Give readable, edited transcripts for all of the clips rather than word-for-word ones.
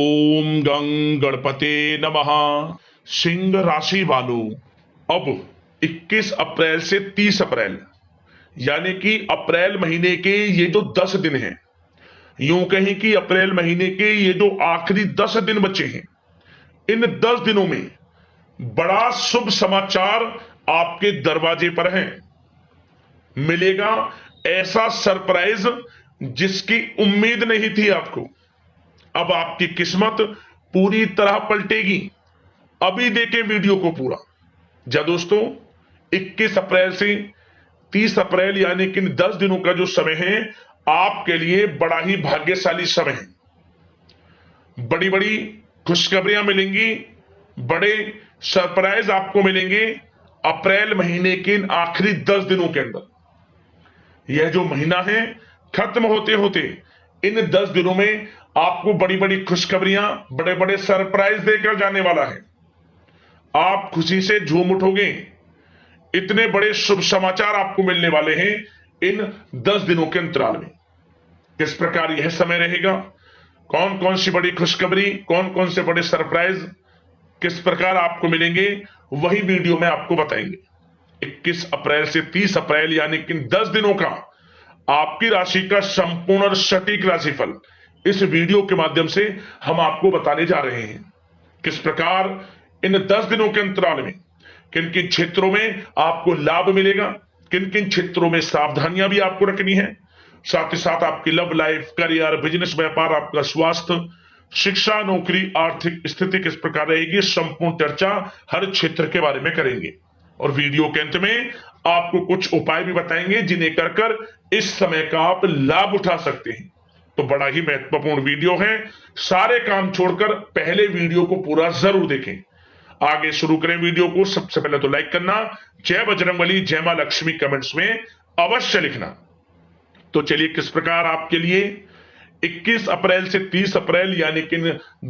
ओम गं गणपते नमः। सिंह राशि वालों, अब 21 अप्रैल से 30 अप्रैल यानी कि अप्रैल महीने के ये जो 10 दिन हैं, यूं कहें कि अप्रैल महीने के ये जो आखिरी 10 दिन बचे हैं, इन 10 दिनों में बड़ा शुभ समाचार आपके दरवाजे पर है। मिलेगा ऐसा सरप्राइज जिसकी उम्मीद नहीं थी आपको। अब आपकी किस्मत पूरी तरह पलटेगी। अभी देखें वीडियो को पूरा। जा दोस्तों, 21 अप्रैल से 30 अप्रैल यानी कि 10 दिनों का जो समय है, आपके लिए बड़ा ही भाग्यशाली समय है। बड़ी बड़ी खुशखबरियां मिलेंगी, बड़े सरप्राइज आपको मिलेंगे अप्रैल महीने के इन आखिरी 10 दिनों के अंदर। यह जो महीना है खत्म होते होते इन 10 दिनों में आपको बड़ी बड़ी खुशखबरियां, बड़े बड़े सरप्राइज देकर जाने वाला है। आप खुशी से झूम उठोगे। इतने बड़े शुभ समाचार आपको मिलने वाले हैं इन 10 दिनों के अंतराल में। किस प्रकार यह समय रहेगा, कौन कौन सी बड़ी खुशखबरी, कौन कौन से बड़े सरप्राइज किस प्रकार आपको मिलेंगे, वही वीडियो में आपको बताएंगे। 21 अप्रैल से 30 अप्रैल यानी कि 10 दिनों का आपकी राशि का संपूर्ण और सटीक राशिफल इस वीडियो के माध्यम से हम आपको बताने जा रहे हैं। किस प्रकार इन 10 दिनों के अंतराल में किन किन क्षेत्रों में आपको लाभ मिलेगा, किन किन क्षेत्रों में सावधानियां भी आपको रखनी है, साथ ही साथ आपकी लव लाइफ, करियर, बिजनेस, व्यापार, आपका स्वास्थ्य, शिक्षा, नौकरी, आर्थिक स्थिति किस प्रकार रहेगी, संपूर्ण चर्चा हर क्षेत्र के बारे में करेंगे। और वीडियो के अंत में आपको कुछ उपाय भी बताएंगे जिन्हें कर कर इस समय का आप लाभ उठा सकते हैं। तो बड़ा ही महत्वपूर्ण वीडियो है, सारे काम छोड़कर पहले वीडियो को पूरा जरूर देखें। आगे शुरू करें वीडियो को। सबसे पहले तो लाइक करना, जय बजरंगबली, जय मां लक्ष्मी कमेंट्स में अवश्य लिखना। तो चलिए, किस प्रकार आपके लिए 21 अप्रैल से 30 अप्रैल यानी कि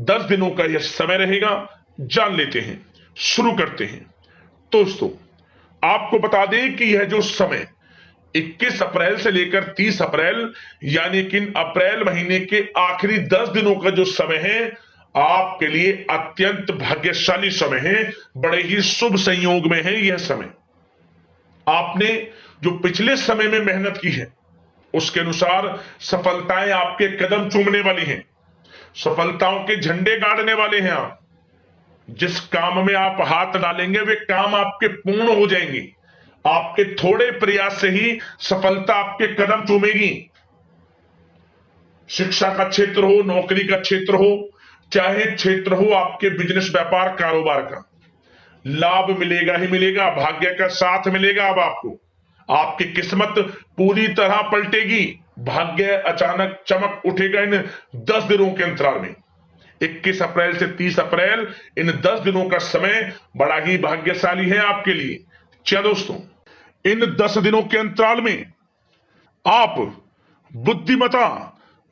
10 दिनों का यह समय रहेगा, जान लेते हैं। शुरू करते हैं। दोस्तों, आपको बता दें कि यह जो समय 21 अप्रैल से लेकर 30 अप्रैल यानी कि अप्रैल महीने के आखिरी 10 दिनों का जो समय है, आपके लिए अत्यंत भाग्यशाली समय है। बड़े ही शुभ संयोग में है यह समय। आपने जो पिछले समय में मेहनत की है, उसके अनुसार सफलताएं आपके कदम चूमने वाली हैं। सफलताओं के झंडे गाड़ने वाले हैं आप। जिस काम में आप हाथ डालेंगे वे काम आपके पूर्ण हो जाएंगे। आपके थोड़े प्रयास से ही सफलता आपके कदम चूमेगी। शिक्षा का क्षेत्र हो, नौकरी का क्षेत्र हो, चाहे क्षेत्र हो आपके बिजनेस, व्यापार, कारोबार का, लाभ मिलेगा ही मिलेगा। भाग्य का साथ मिलेगा। अब आपको आपकी किस्मत पूरी तरह पलटेगी। भाग्य अचानक चमक उठेगा इन 10 दिनों के अंतराल में। 21 अप्रैल से 30 अप्रैल इन 10 दिनों का समय बड़ा ही भाग्यशाली है आपके लिए। चलिए दोस्तों, इन 10 दिनों के अंतराल में आप बुद्धिमता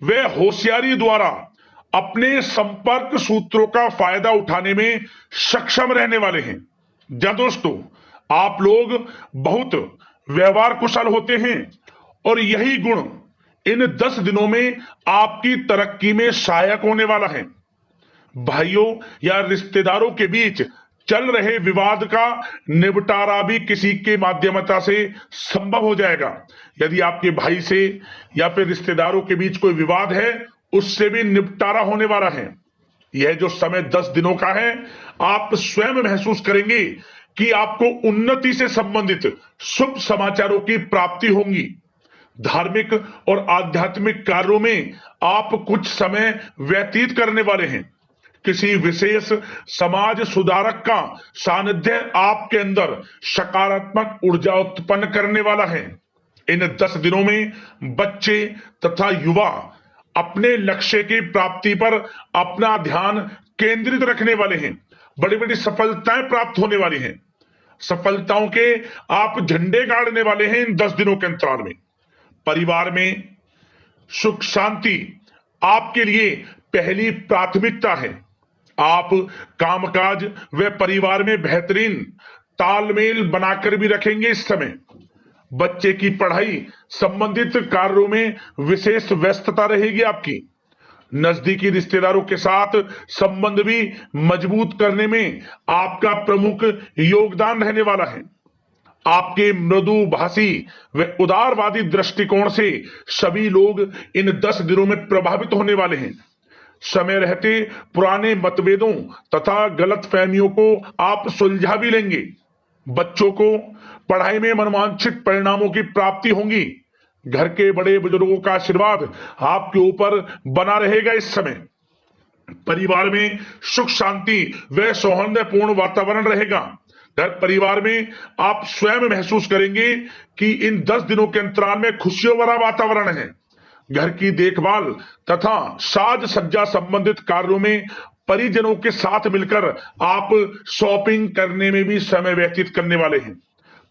व होशियारी द्वारा अपने संपर्क सूत्रों का फायदा उठाने में सक्षम रहने वाले हैं। जब दोस्तों, आप लोग बहुत व्यवहार कुशल होते हैं और यही गुण इन 10 दिनों में आपकी तरक्की में सहायक होने वाला है। भाइयों या रिश्तेदारों के बीच चल रहे विवाद का निपटारा भी किसी के माध्यमता से संभव हो जाएगा। यदि आपके भाई से या फिर रिश्तेदारों के बीच कोई विवाद है, उससे भी निपटारा होने वाला है। यह जो समय 10 दिनों का है, आप स्वयं महसूस करेंगे कि आपको उन्नति से संबंधित शुभ समाचारों की प्राप्ति होगी। धार्मिक और आध्यात्मिक कार्यों में आप कुछ समय व्यतीत करने वाले हैं। किसी विशेष समाज सुधारक का सानिध्य आपके अंदर सकारात्मक ऊर्जा उत्पन्न करने वाला है। इन 10 दिनों में बच्चे तथा युवा अपने लक्ष्य की प्राप्ति पर अपना ध्यान केंद्रित रखने वाले हैं। बड़ी बड़ी सफलताएं प्राप्त होने वाली हैं। सफलताओं के आप झंडे गाड़ने वाले हैं इन 10 दिनों के अंतराल में। परिवार में सुख शांति आपके लिए पहली प्राथमिकता है। आप कामकाज व परिवार में बेहतरीन तालमेल बनाकर भी रखेंगे इस समय। बच्चे की पढ़ाई संबंधित कार्यों में विशेष व्यस्तता रहेगी आपकी। नजदीकी रिश्तेदारों के साथ संबंध भी मजबूत करने में आपका प्रमुख योगदान रहने वाला है। आपके मृदु भाषी व उदारवादी दृष्टिकोण से सभी लोग इन 10 दिनों में प्रभावित होने वाले हैं। समय रहते पुराने मतभेदों तथा गलतफहमियों को आप सुलझा भी लेंगे। बच्चों को पढ़ाई में मनवांछित परिणामों की प्राप्ति होगी। घर के बड़े बुजुर्गों का आशीर्वाद आपके ऊपर बना रहेगा। इस समय परिवार में सुख शांति व सौहार्दपूर्ण वातावरण रहेगा। घर परिवार में आप स्वयं महसूस करेंगे कि इन 10 दिनों के अंतराल में खुशियों भरा वातावरण है। घर की देखभाल तथा साज सज्जा संबंधित कार्यों में परिजनों के साथ मिलकर आप शॉपिंग करने में भी समय व्यतीत करने वाले हैं।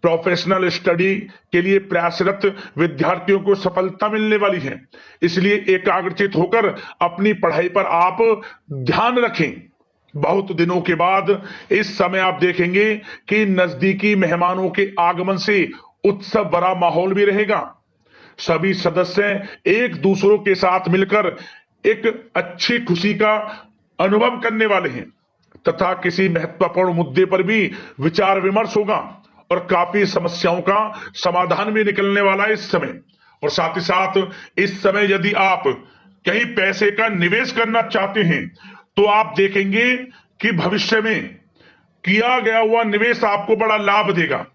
प्रोफेशनल स्टडी के लिए प्रयासरत विद्यार्थियों को सफलता मिलने वाली है, इसलिए एकाग्रचित होकर अपनी पढ़ाई पर आप ध्यान रखें। बहुत दिनों के बाद इस समय आप देखेंगे कि नजदीकी मेहमानों के आगमन से उत्सव भरा माहौल भी रहेगा। सभी सदस्य एक दूसरों के साथ मिलकर एक अच्छी खुशी का अनुभव करने वाले हैं तथा किसी महत्वपूर्ण मुद्दे पर भी विचार विमर्श होगा और काफी समस्याओं का समाधान भी निकलने वाला है इस समय। और साथ ही साथ इस समय यदि आप कहीं पैसे का निवेश करना चाहते हैं तो आप देखेंगे कि भविष्य में किया गया हुआ निवेश आपको बड़ा लाभ देगा।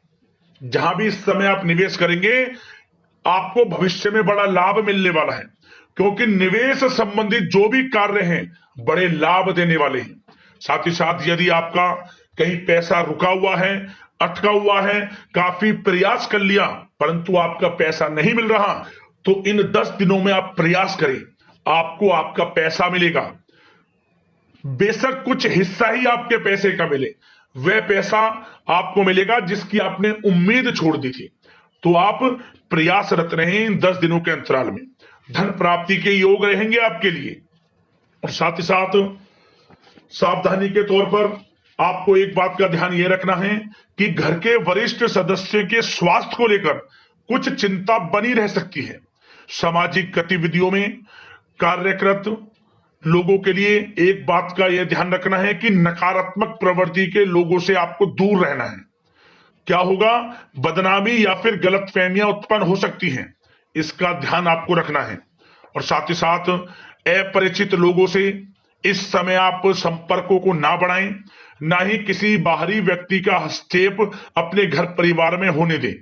जहां भी इस समय आप निवेश करेंगे आपको भविष्य में बड़ा लाभ मिलने वाला है, क्योंकि निवेश संबंधित जो भी कार्य हैं बड़े लाभ देने वाले हैं। साथ ही साथ यदि आपका कहीं पैसा रुका हुआ है, अटका हुआ है, काफी प्रयास कर लिया परंतु आपका पैसा नहीं मिल रहा, तो इन 10 दिनों में आप प्रयास करें, आपको आपका पैसा मिलेगा। बेशक कुछ हिस्सा ही आपके पैसे का मिले, वह पैसा आपको मिलेगा जिसकी आपने उम्मीद छोड़ दी थी। तो आप प्रयासरत रहें इन 10 दिनों के अंतराल में। धन प्राप्ति के योग रहेंगे आपके लिए। और साथ ही साथ सावधानी के तौर पर आपको एक बात का ध्यान यह रखना है कि घर के वरिष्ठ सदस्य के स्वास्थ्य को लेकर कुछ चिंता बनी रह सकती है। सामाजिक गतिविधियों में कार्यरत लोगों के लिए एक बात का यह ध्यान रखना है कि नकारात्मक प्रवृत्ति के लोगों से आपको दूर रहना है। क्या होगा, बदनामी या फिर गलतफहमियां उत्पन्न हो सकती हैं, इसका ध्यान आपको रखना है। और साथ ही साथ अपरिचित लोगों से इस समय आप संपर्कों को ना बढ़ाएं, ना ही किसी बाहरी व्यक्ति का हस्तक्षेप अपने घर परिवार में होने दें।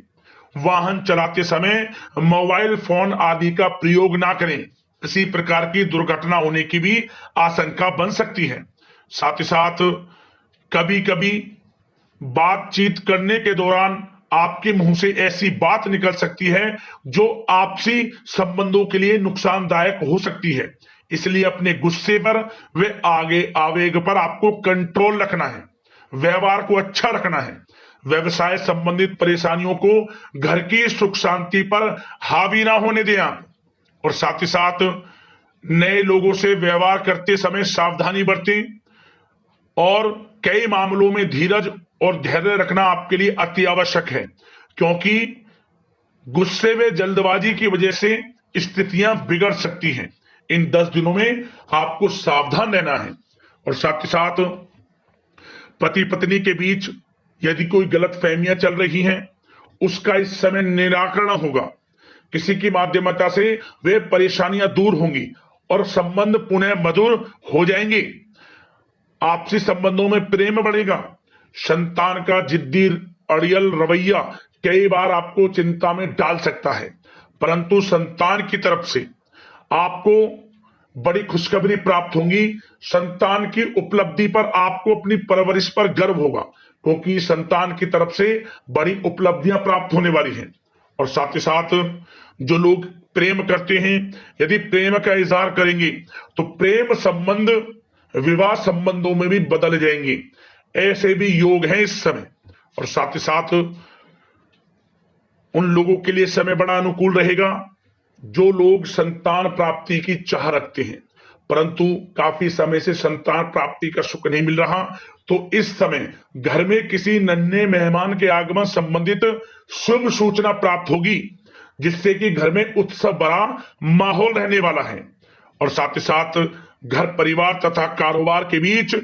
वाहन चलाते समय मोबाइल फोन आदि का प्रयोग ना करें, किसी प्रकार की दुर्घटना होने की भी आशंका बन सकती है। साथ ही साथ कभी कभी बातचीत करने के दौरान आपके मुंह से ऐसी बात निकल सकती है जो आपसी संबंधों के लिए नुकसानदायक हो सकती है, इसलिए अपने गुस्से पर वे आगे आवेग पर आपको कंट्रोल रखना है। व्यवहार को अच्छा रखना है। व्यवसाय संबंधित परेशानियों को घर की सुख शांति पर हावी ना होने दें आप। और साथ ही साथ नए लोगों से व्यवहार करते समय सावधानी बरतें और कई मामलों में धीरज और धैर्य रखना आपके लिए अति आवश्यक है, क्योंकि गुस्से में जल्दबाजी की वजह से स्थितियां बिगड़ सकती हैं। इन 10 दिनों में आपको सावधान रहना है। और साथ ही साथ पति पत्नी के बीच यदि कोई गलतफहमियां चल रही हैं उसका इस समय निराकरण होगा। किसी की माध्यमता से वे परेशानियां दूर होंगी और संबंध पुनः मधुर हो जाएंगे। आपसी संबंधों में प्रेम बढ़ेगा। संतान का जिद्दी अड़ियल रवैया कई बार आपको चिंता में डाल सकता है, परंतु संतान की तरफ से आपको बड़ी खुशखबरी प्राप्त होगी। संतान की उपलब्धि पर आपको अपनी परवरिश पर गर्व होगा, क्योंकि संतान की तरफ से बड़ी उपलब्धियां प्राप्त होने वाली हैं। और साथ ही साथ जो लोग प्रेम करते हैं यदि प्रेम का इजहार करेंगे तो प्रेम संबंध विवाह संबंधों में भी बदल जाएंगे। ऐसे भी योग हैं इस समय। और साथ ही साथ उन लोगों के लिए समय बड़ा अनुकूल रहेगा जो लोग संतान प्राप्ति की चाह रखते हैं परंतु काफी समय से संतान प्राप्ति का सुख नहीं मिल रहा, तो इस समय घर में किसी नन्हे मेहमान के आगमन संबंधित शुभ सूचना प्राप्त होगी, जिससे कि घर में उत्सव भरा माहौल रहने वाला है। और साथ ही साथ घर परिवार तथा कारोबार के बीच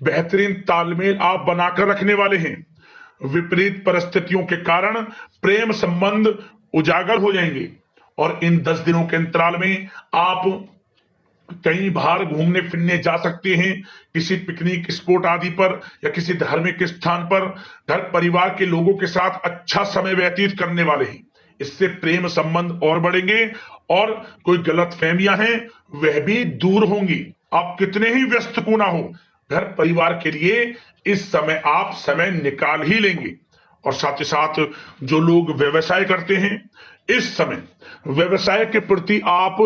बेहतरीन तालमेल आप बनाकर रखने वाले हैं। विपरीत परिस्थितियों के कारण प्रेम संबंध उजागर हो जाएंगे और इन 10 दिनों के अंतराल में आप कहीं बाहर घूमने फिरने जा सकते हैं, किसी पिकनिक स्पॉट आदि पर या किसी धार्मिक स्थान पर घर परिवार के लोगों के साथ अच्छा समय व्यतीत करने वाले हैं। इससे प्रेम संबंध और बढ़ेंगे और कोई गलतफहमियां हैं वह भी दूर होंगी। आप कितने ही व्यस्त क्यों ना हो, घर परिवार के लिए इस समय आप समय निकाल ही लेंगे। और साथ ही साथ जो लोग व्यवसाय करते हैं, इस समय व्यवसाय के प्रति आप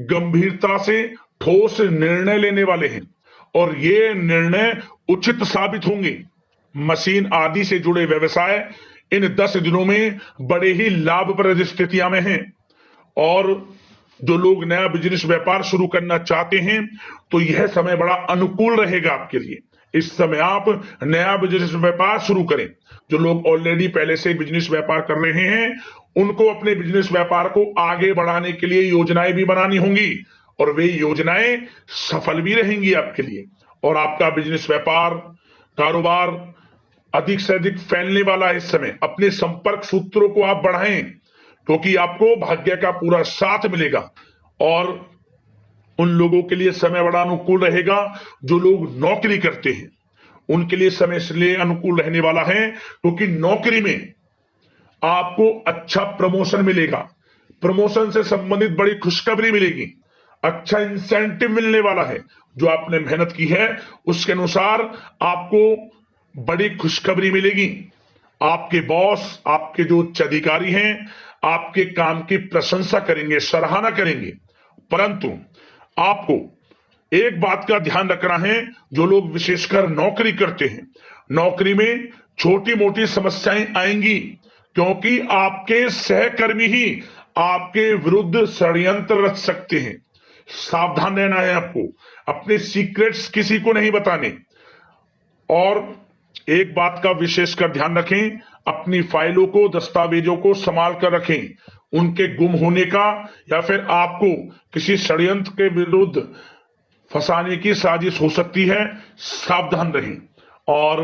गंभीरता से ठोस निर्णय लेने वाले हैं और ये निर्णय उचित साबित होंगे। मशीन आदि से जुड़े व्यवसाय इन 10 दिनों में बड़े ही लाभप्रद स्थितियां में हैं और जो लोग नया बिजनेस व्यापार शुरू करना चाहते हैं तो यह समय बड़ा अनुकूल रहेगा आपके लिए। इस समय आप नया बिजनेस व्यापार शुरू करें। जो लोग ऑलरेडी पहले से बिजनेस व्यापार कर रहे हैं उनको अपने बिजनेस व्यापार को आगे बढ़ाने के लिए योजनाएं भी बनानी होंगी और वे योजनाएं सफल भी रहेंगी आपके लिए और आपका बिजनेस व्यापार कारोबार अधिक से अधिक फैलने वाला है। इस समय अपने संपर्क सूत्रों को आप बढ़ाएं क्योंकि आपको भाग्य का पूरा साथ मिलेगा और उन लोगों के लिए समय बड़ा अनुकूल रहेगा जो लोग नौकरी करते हैं। उनके लिए समय इसलिए अनुकूल रहने वाला है क्योंकि नौकरी में आपको अच्छा प्रमोशन मिलेगा, प्रमोशन से संबंधित बड़ी खुशखबरी मिलेगी, अच्छा इंसेंटिव मिलने वाला है। जो आपने मेहनत की है उसके अनुसार आपको बड़ी खुशखबरी मिलेगी। आपके बॉस, आपके जो उच्च अधिकारी हैं, आपके काम की प्रशंसा करेंगे, सराहना करेंगे। परंतु आपको एक बात का ध्यान रखना है, जो लोग विशेषकर नौकरी करते हैं, नौकरी में छोटी मोटी समस्याएं आएंगी क्योंकि आपके सहकर्मी ही आपके विरुद्ध षड्यंत्र रच सकते हैं। सावधान रहना है आपको, अपने सीक्रेट्स किसी को नहीं बताने। और एक बात का विशेषकर ध्यान रखें, अपनी फाइलों को, दस्तावेजों को संभाल कर रखें। उनके गुम होने का या फिर आपको किसी षड्यंत्र के विरुद्ध फंसाने की साजिश हो सकती है, सावधान रहें। और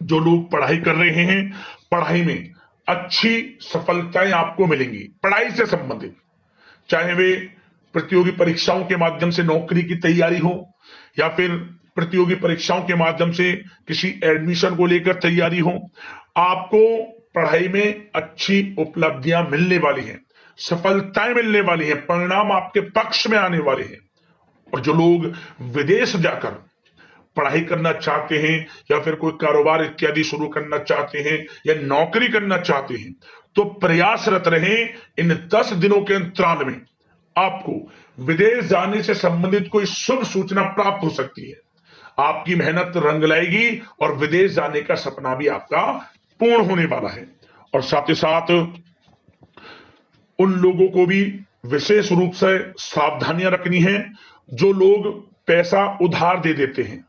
जो लोग पढ़ाई कर रहे हैं, पढ़ाई में अच्छी सफलताएं आपको मिलेंगी। पढ़ाई से संबंधित, चाहे वे प्रतियोगी परीक्षाओं के माध्यम से नौकरी की तैयारी हो या फिर प्रतियोगी परीक्षाओं के माध्यम से किसी एडमिशन को लेकर तैयारी हो, आपको पढ़ाई में अच्छी उपलब्धियां मिलने वाली हैं, सफलताएं मिलने वाली हैं, परिणाम आपके पक्ष में आने वाले हैं। और जो लोग विदेश जाकर पढ़ाई करना चाहते हैं या फिर कोई कारोबार इत्यादि शुरू करना चाहते हैं या नौकरी करना चाहते हैं तो प्रयासरत रहें। इन 10 दिनों के अंतराल में आपको विदेश जाने से संबंधित कोई शुभ सूचना प्राप्त हो सकती है। आपकी मेहनत रंग लाएगी और विदेश जाने का सपना भी आपका पूर्ण होने वाला है। और साथ ही साथ उन लोगों को भी विशेष रूप से सावधानियां रखनी है जो लोग पैसा उधार दे देते हैं,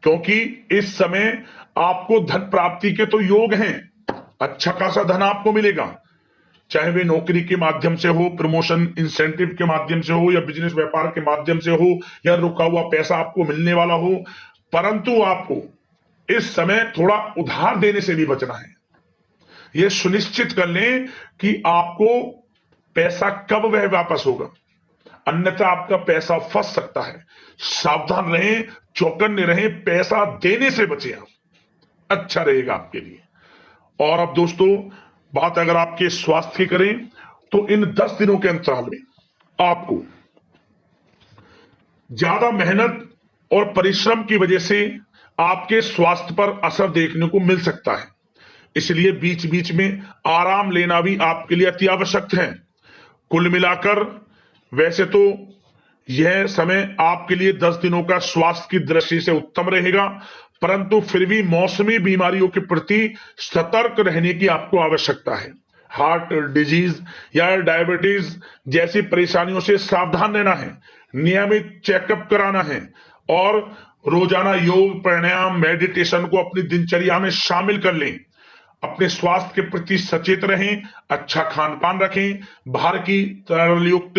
क्योंकि इस समय आपको धन प्राप्ति के तो योग हैं, अच्छा खासा धन आपको मिलेगा, चाहे वे नौकरी के माध्यम से हो, प्रमोशन इंसेंटिव के माध्यम से हो या बिजनेस व्यापार के माध्यम से हो या रुका हुआ पैसा आपको मिलने वाला हो। परंतु आपको इस समय थोड़ा उधार देने से भी बचना है। यह सुनिश्चित कर लें कि आपको पैसा कब वह वापस होगा, अन्यथा आपका पैसा फंस सकता है। सावधान रहें, चौकन्ने रहें, पैसा देने से बचें आप, अच्छा रहेगा आपके लिए। और अब दोस्तों, बात अगर आपके स्वास्थ्य की करें तो इन 10 दिनों के अंतराल में आपको ज्यादा मेहनत और परिश्रम की वजह से आपके स्वास्थ्य पर असर देखने को मिल सकता है, इसलिए बीच बीच में आराम लेना भी आपके लिए अति आवश्यक है। कुल मिलाकर वैसे तो यह समय आपके लिए 10 दिनों का स्वास्थ्य की दृष्टि से उत्तम रहेगा, परंतु फिर भी मौसमी बीमारियों के प्रति सतर्क रहने की आपको आवश्यकता है। हार्ट डिजीज या डायबिटीज जैसी परेशानियों से सावधान रहना है, नियमित चेकअप कराना है और रोजाना योग, प्राणायाम, मेडिटेशन को अपनी दिनचर्या में शामिल कर लें। अपने स्वास्थ्य के प्रति सचेत रहें, अच्छा खान पान रखें, बाहर की तरल युक्त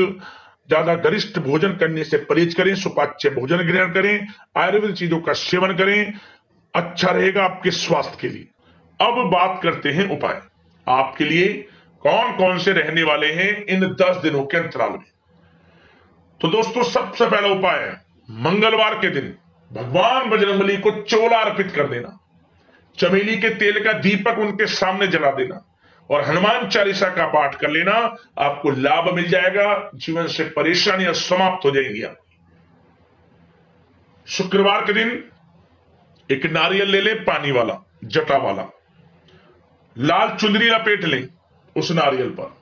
ज्यादा गरिष्ठ भोजन करने से परहेज करें, सुपाच्य भोजन ग्रहण करें, आयुर्वेदिक चीजों का सेवन करें, अच्छा रहेगा आपके स्वास्थ्य के लिए। अब बात करते हैं उपाय। आपके लिए कौन कौन से रहने वाले हैं इन 10 दिनों के अंतराल में। तो दोस्तों, सबसे पहला उपाय है मंगलवार के दिन भगवान बजरंगबली को चोला अर्पित कर देना, चमेली के तेल का दीपक उनके सामने जला देना और हनुमान चालीसा का पाठ कर लेना। आपको लाभ मिल जाएगा, जीवन से परेशानियां समाप्त हो जाएंगी आपकी। शुक्रवार के दिन एक नारियल ले लें, पानी वाला, जटा वाला, लाल चुंदरी लपेट लें उस नारियल पर।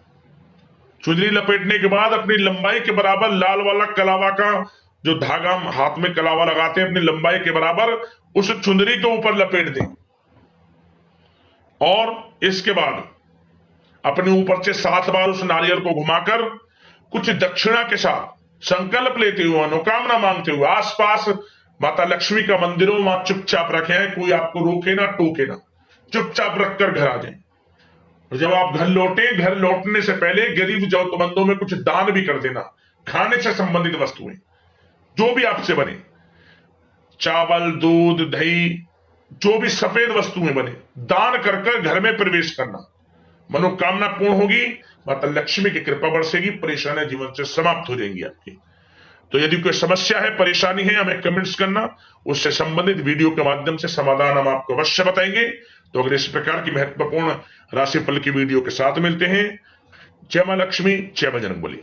चुंदरी लपेटने के बाद अपनी लंबाई के बराबर लाल वाला कलावा का जो धागा हाथ में कलावा लगाते हैं, अपनी लंबाई के बराबर उस चुंदरी के ऊपर लपेट दें और इसके बाद अपने ऊपर से 7 बार उस नारियल को घुमाकर कुछ दक्षिणा के साथ संकल्प लेते हुए, मनोकामना मांगते हुए आसपास माता लक्ष्मी का मंदिर हो, वहां चुपचाप रखें, कोई आपको रोके ना टोके ना, चुपचाप रखकर घर आ जाएं। और जब आप घर लौटे, घर लौटने से पहले गरीब जरूरतमंदों में कुछ दान भी कर देना। खाने से संबंधित वस्तुएं जो भी आपसे बने, चावल, दूध, दही, जो भी सफेद वस्तुएं बने, दान कर घर में प्रवेश करना। मनोकामना पूर्ण होगी, माता लक्ष्मी की कृपा बरसेगी, परेशानियां जीवन से समाप्त हो जाएंगी आपकी। तो यदि कोई समस्या है, परेशानी है, हमें कमेंट्स करना, उससे संबंधित वीडियो के माध्यम से समाधान हम आपको अवश्य बताएंगे। तो अगर इस प्रकार की महत्वपूर्ण राशिफल की वीडियो के साथ मिलते हैं। जय मां लक्ष्मी, जय बजरंगबली।